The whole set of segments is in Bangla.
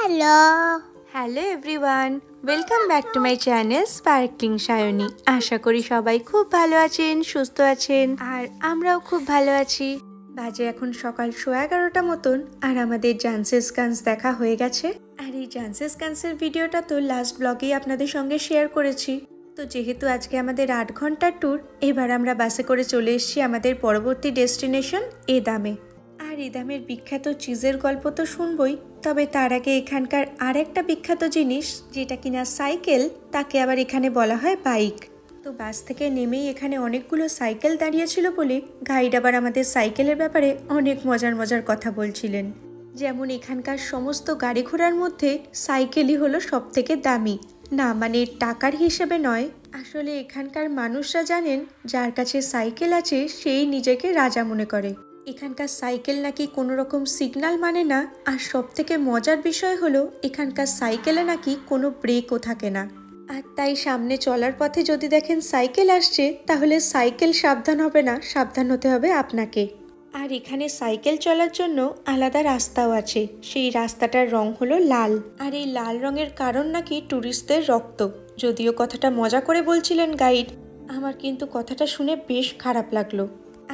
Hello everyone, welcome back to my channel sparkling Sayani. আশা করি সবাই খুব ভালো আছেন, সুস্থ আছেন, আর আমরাও খুব ভালো আছি। বাজে এখন সকাল 11:30 মতন, আর আমাদের জানসেস গান্স দেখা হয়ে গেছে। আর এই জানসেস গান্সের ভিডিওটা তো লাস্ট ব্লগেই আপনাদের সঙ্গে শেয়ার করেছি। তো যেহেতু আজকে আমাদের 8 ঘন্টার ট্যুর, এবার আমরা বাসে করে চলে এসেছি আমাদের পরবর্তী ডেস্টিনেশন এদামে। আর এদামের বিখ্যাত চিজের গল্প তো শুনবই, তবে তার আগে এখানকার আর একটা বিখ্যাত জিনিস যেটা কিনা সাইকেল, তাকে আবার এখানে বলা হয় বাইক। তো বাস থেকে নেমেই এখানে অনেকগুলো সাইকেল দাঁড়িয়েছিল বলে গাইড আবার আমাদের সাইকেলের ব্যাপারে অনেক মজার মজার কথা বলছিলেন। যেমন এখানকার সমস্ত গাড়ি ঘোড়ার মধ্যে সাইকেলই হলো সব থেকে দামি। না মানে টাকার হিসেবে নয়, আসলে এখানকার মানুষরা জানেন যার কাছে সাইকেল আছে সেই নিজেকে রাজা মনে করে। এখানকার সাইকেল নাকি কোনো রকম সিগন্যাল মানে না, আর সব থেকে মজার বিষয় হলো এখানকার সাইকেলে নাকি কোনো ব্রেকও থাকে না। আর তাই সামনে চলার পথে যদি দেখেন সাইকেল আসছে, তাহলে সাইকেল সাবধান হবে না, সাবধান হতে হবে আপনাকে। আর এখানে সাইকেল চলার জন্য আলাদা রাস্তাও আছে, সেই রাস্তাটার রং হলো লাল। আর এই লাল রঙের কারণ নাকি ট্যুরিস্টদের রক্ত। যদিও কথাটা মজা করে বলছিলেন গাইড, আমার কিন্তু কথাটা শুনে বেশ খারাপ লাগলো।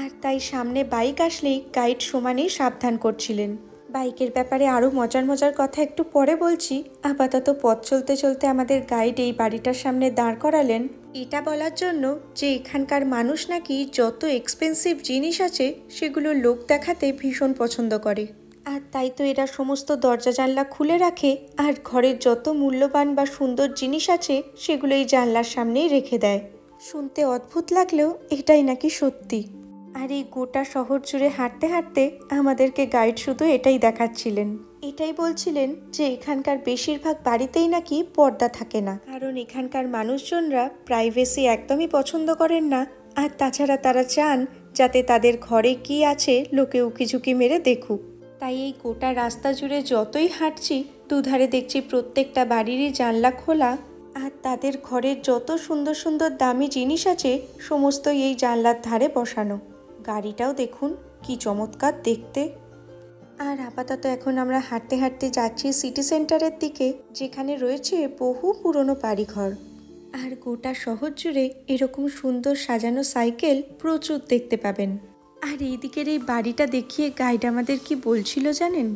আর তাই সামনে বাইক আসলেই গাইড সমানেই সাবধান করছিলেন। বাইকের ব্যাপারে আরও মজার মজার কথা একটু পরে বলছি। আপাতত পথ চলতে চলতে আমাদের গাইড এই বাড়িটার সামনে দাঁড় করালেন এটা বলার জন্য যে এখানকার মানুষ নাকি যত এক্সপেন্সিভ জিনিস আছে সেগুলো লোক দেখাতে ভীষণ পছন্দ করে। আর তাই তো এরা সমস্ত দরজা জানলা খুলে রাখে, আর ঘরের যত মূল্যবান বা সুন্দর জিনিস আছে সেগুলো এই জানলার সামনেই রেখে দেয়। শুনতে অদ্ভুত লাগলেও এটাই নাকি সত্যি। আর এই গোটা শহর জুড়ে হাঁটতে হাঁটতে আমাদেরকে গাইড শুধু এটাই দেখাচ্ছিলেন, এটাই বলছিলেন যে এখানকার বেশিরভাগ বাড়িতেই নাকি পর্দা থাকে না, কারণ এখানকার মানুষজনরা প্রাইভেসি একদমই পছন্দ করেন না। আর তাছাড়া তারা চান যাতে তাদের ঘরে কি আছে লোকে উকিঝুঁকি মেরে দেখুক। তাই এই গোটা রাস্তা জুড়ে যতই হাঁটছি দুধারে দেখছি প্রত্যেকটা বাড়িরই জানলা খোলা, আর তাদের ঘরের যত সুন্দর সুন্দর দামি জিনিস আছে সমস্তই এই জানলার ধারে বসানো। গাড়িটাও দেখুন কি চমৎকার দেখতে। আর আপাতত এখন আমরা হাঁটতে হাঁটতে যাচ্ছি সিটি সেন্টারের দিকে, যেখানে রয়েছে বহু পুরনো বাড়িঘর। আর গোটা শহর জুড়ে এরকম সুন্দর সাজানো সাইকেল প্রচুর দেখতে পাবেন। আর এই দিকের এই বাড়িটা দেখিয়ে গাইড আমাদের কি বলছিল জানেন?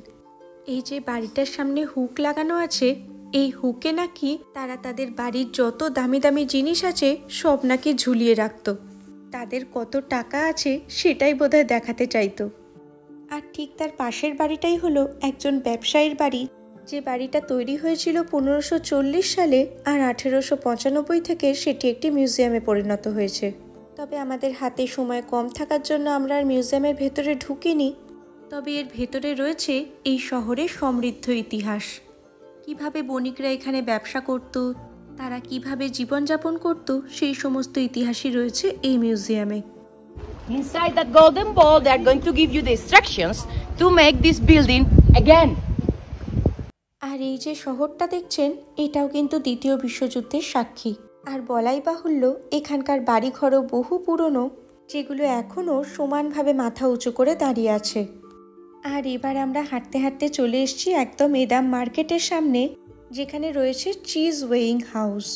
এই যে বাড়িটার সামনে হুক লাগানো আছে, এই হুকে নাকি তারা তাদের বাড়ির যত দামি দামি জিনিস আছে সব নাকি ঝুলিয়ে রাখতো। তাদের কত টাকা আছে সেটাই বোধহয় দেখাতে চাইতো। আর ঠিক তার পাশের বাড়িটাই হলো একজন ব্যবসায়ীর বাড়ি, যে বাড়িটা তৈরি হয়েছিল 1540 সালে, আর 1895 থেকে সেটি একটি মিউজিয়ামে পরিণত হয়েছে। তবে আমাদের হাতে সময় কম থাকার জন্য আমরা আর মিউজিয়ামের ভেতরে ঢুকিনি। তবে এর ভেতরে রয়েছে এই শহরের সমৃদ্ধ ইতিহাস। কিভাবে বণিকরা এখানে ব্যবসা করত, তারা কিভাবে জীবনযাপন করত, সেই সমস্ত ইতিহাসই রয়েছে এই মিউজিয়ামে। Inside that golden ball, they are going to give you the instructions to make this building again. আর এই যে শহরটা দেখছেন, এটাও কিন্তু দ্বিতীয় বিশ্বযুদ্ধের সাক্ষী। আর বলাই বাহুল্য এখানকার বাড়িঘরও বহু পুরনো, যেগুলো এখনও সমানভাবে মাথা উঁচু করে দাঁড়িয়ে আছে। আর এবার আমরা হাঁটতে হাঁটতে চলে এসেছি একদম এদাম মার্কেটের সামনে, যেখানে রয়েছে চিজ ওয়েইং হাউস।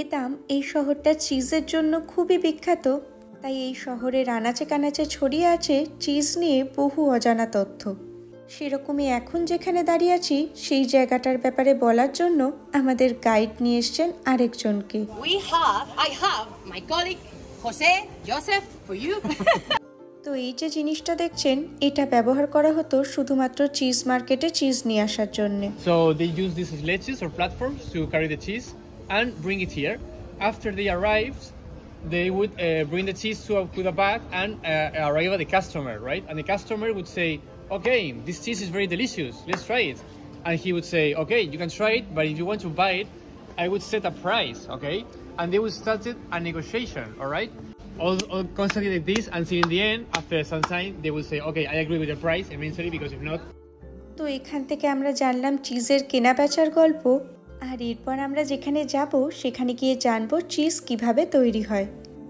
এদাম এই শহরটা চিজের জন্য খুবই বিখ্যাত, তাই এই শহরের আনাচে কানাচে ছড়িয়ে আছে চিজ নিয়ে বহু অজানা তথ্য। সেরকমই এখন যেখানে দাঁড়িয়ে আছি সেই জায়গাটার ব্যাপারে বলার জন্য আমাদের গাইড নিয়ে এসছেন আরেকজনকে। I have my colleague Jose Joseph for you. তো এই যে জিনিসটা দেখছেন, এটা ব্যবহার করা হতো শুধুমাত্র চিজ মার্কেটে চিজ নিয়ে আসার জন্য। So they use these sledges or platforms to carry the cheese and bring it here. After they arrived, they would bring the cheese to the bag and arrive at the customer, right? And the customer would say, "Okay, this cheese is very delicious. Let's try it." And he would say, "Okay, you can try it, but if you want to buy it, I would set a price, okay?" And they would start a negotiation, all right? All constantly like this, until in the end, after some time, they will say, "Okay, I agree with the price eventually, because if not..." তো এখান থেকে আমরা জানলাম চিজের কেনা বেচার গল্প। আর এরপর আমরা যেখানে যাব সেখানে গিয়ে জানবো চিজ কিভাবে তৈরি হয়।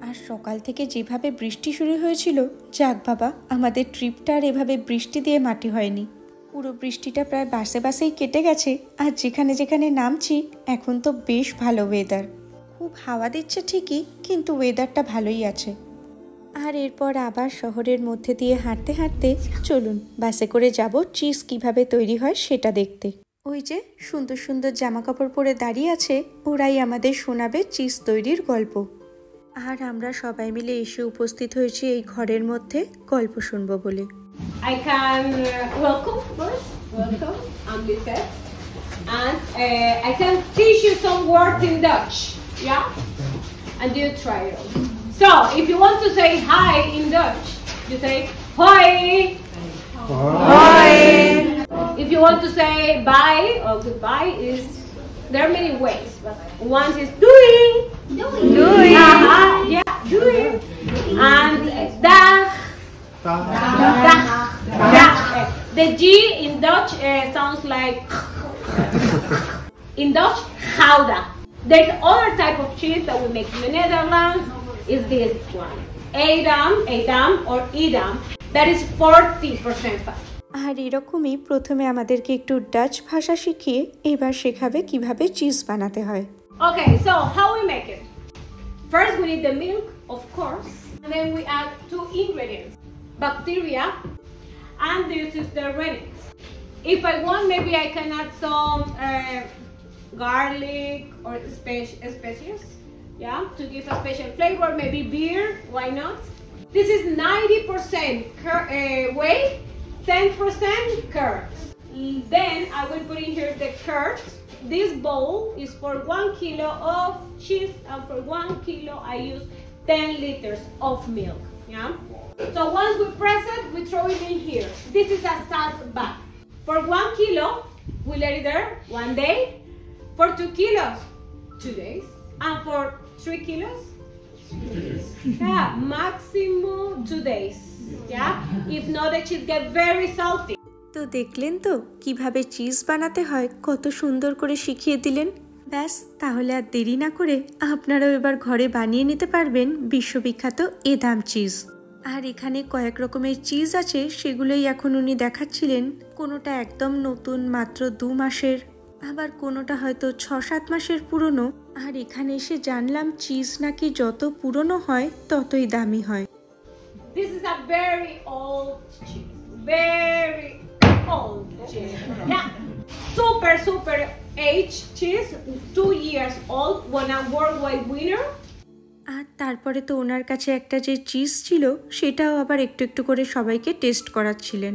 আর সকাল থেকে যেভাবে বৃষ্টি শুরু হয়েছিল, যাক বাবা, আমাদের ট্রিপটা আর এভাবে বৃষ্টি দিয়ে মাটি হয়নি। পুরো বৃষ্টিটা প্রায় বাসে বাসেই কেটে গেছে, আর যেখানে যেখানে নামছি এখন তো বেশ ভালো ওয়েদার। খুব হাওয়া দিচ্ছে ঠিকই, কিন্তু ওয়েদারটা ভালোই আছে। আর এরপর আবার শহরের মধ্যে দিয়ে হাঁটতে হাঁটতে চলুন বাসে করে যাব চিজ কিভাবে তৈরি হয় সেটা দেখতে। ওই যে সুন্দর সুন্দর জামা কাপড় পরে দাঁড়িয়ে আছে, ওরাই আমাদের শোনাবে চিজ তৈরির গল্প। আর আমরা সবাই মিলে এসে উপস্থিত হয়েছি এই ঘরের মধ্যে গল্প শুনবো বলে। I can welcome first. Welcome, I'm Lisette, and I can teach you some words in Dutch. Yeah, and you try it. So, if you want to say hi in Dutch, you say hoi. Hoi. If you want to say bye or goodbye, there are many ways, but one is doing. Doing. Yeah, doing. And dag. Dag. The G in Dutch sounds like in Dutch, gouda. There's other type of cheese that we make in the Netherlands. Is this one Edam or Edam, that is 40% fat. আর এরকমই প্রথমে আমাদেরকে একটু ডাচ ভাষা শিখিয়ে এবার শেখাবে কিভাবে চিজ বানাতে হয়। Okay, so how we make it? First we need the milk, of course, and then we add 2 ingredients, bacteria, and this is the rennet. If I want, maybe I can add some garlic or spices, yeah, to give a special flavor, maybe beer, why not? This is 90% whey, 10% curds. Then I will put in here the curds. This bowl is for 1 kilo of cheese, and for 1 kilo I use 10 liters of milk, yeah? So once we press it, we throw it in here. This is a salt bath. For 1 kilo, we let it there 1 day. For 2 kilos, 2 days. And for 3 kilos, yeah, maximum 2 days. Yeah, if not, the cheese get very salty. তো দেখলেন তো কিভাবে চিজ বানাতে হয়, কত সুন্দর করে শিখিয়ে দিলেন। ব্যাস, তাহলে আর দেরি না করে আপনারাও এবার ঘরে বানিয়ে নিতে পারবেন বিশ্ববিখ্যাত এদাম চিজ। আর এখানে কয়েক রকমের চিজ আছে, সেগুলোই এখন উনি দেখাচ্ছিলেন। কোনোটা একদম নতুন, মাত্র 2 মাসের, আবার কোনোটা হয়তো 6-7 মাসের পুরনো। আর এখানে এসে জানলাম চিজ নাকি যত পুরনো হয় ততই দামি হয়। This is a very old cheese, very old cheese. Yeah, super aged cheese, 2 years old, won a worldwide winner. আর তারপরে তো ওনার কাছে একটা যে চিজ ছিল সেটাও আবার একটু একটু করে সবাইকে টেস্ট করাচ্ছিলেন।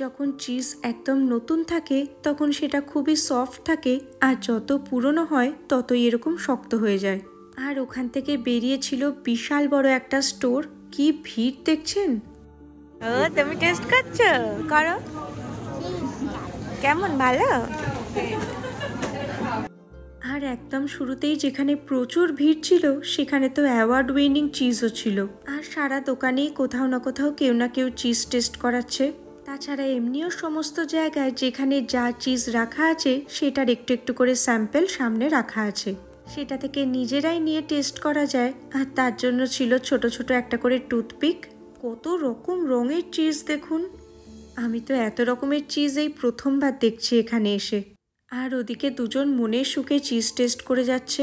যখন চিজ একদম নতুন থাকে তখন সেটা খুবই সফট থাকে, আর যত পুরনো হয় ততই এরকম শক্ত হয়ে যায়। আর ওখান থেকে বেরিয়েছিল বিশাল বড় একটা স্টোর। কি ভিড় দেখছেন। ও তুমি টেস্ট করছো, করো, কেমন ভালো। আর একদম শুরুতেই যেখানে প্রচুর ভিড় ছিল সেখানে তো অ্যাওয়ার্ড উইনিং চিজও ছিল। আর সারা দোকানেই কোথাও না কোথাও কেউ না কেউ চিজ টেস্ট করাচ্ছে। তাছাড়া এমনিও সমস্ত জায়গায় যেখানে যা চিজ রাখা আছে সেটার একটু একটু করে স্যাম্পল সামনে রাখা আছে, সেটা থেকে নিজেরাই নিয়ে টেস্ট করা যায়। আর তার জন্য ছিল ছোট ছোট একটা করে টুথপিক। কত রকম রঙের চিজ দেখুন। আমি তো এত রকমের চিজ এই প্রথমবার দেখছি এখানে এসে। আর ওদিকে দুজন মনের সুখে চিজ টেস্ট করে যাচ্ছে।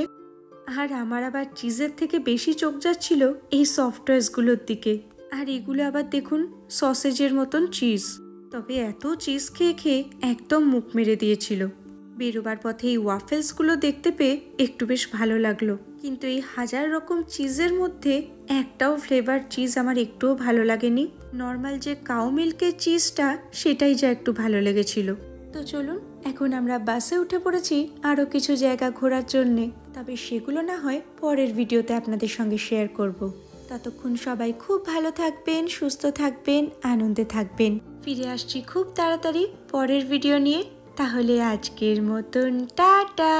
আর আমার আবার চিজের থেকে বেশি চোখ যাচ্ছিল এই সফটওয়্যারগুলোর দিকে। আর এগুলো আবার দেখুন সসেজের মতন চিজ। তবে এত চিজ খেয়ে খেয়ে একদম মুখ মেরে দিয়েছিল। বেরোবার পথে এই ওয়াফেলসগুলো দেখতে পেয়ে একটু বেশ ভালো লাগলো, কিন্তু এই 1000 রকম চিজের মধ্যে একটাও ফ্লেভার চিজ আমার একটুও ভালো লাগেনি। নর্মাল যে কাউ মিল্কের চিজটা সেটাই যা একটু ভালো লেগেছিল। তো চলুন, এখন আমরা বাসে উঠে পড়েছি আরও কিছু জায়গা ঘোরার জন্যে। তবে সেগুলো না হয় পরের ভিডিওতে আপনাদের সঙ্গে শেয়ার করব। ততক্ষণ সবাই খুব ভালো থাকবেন, সুস্থ থাকবেন, আনন্দে থাকবেন। ফিরে আসছি খুব তাড়াতাড়ি পরের ভিডিও নিয়ে। তাহলে আজকের মতন টাটা।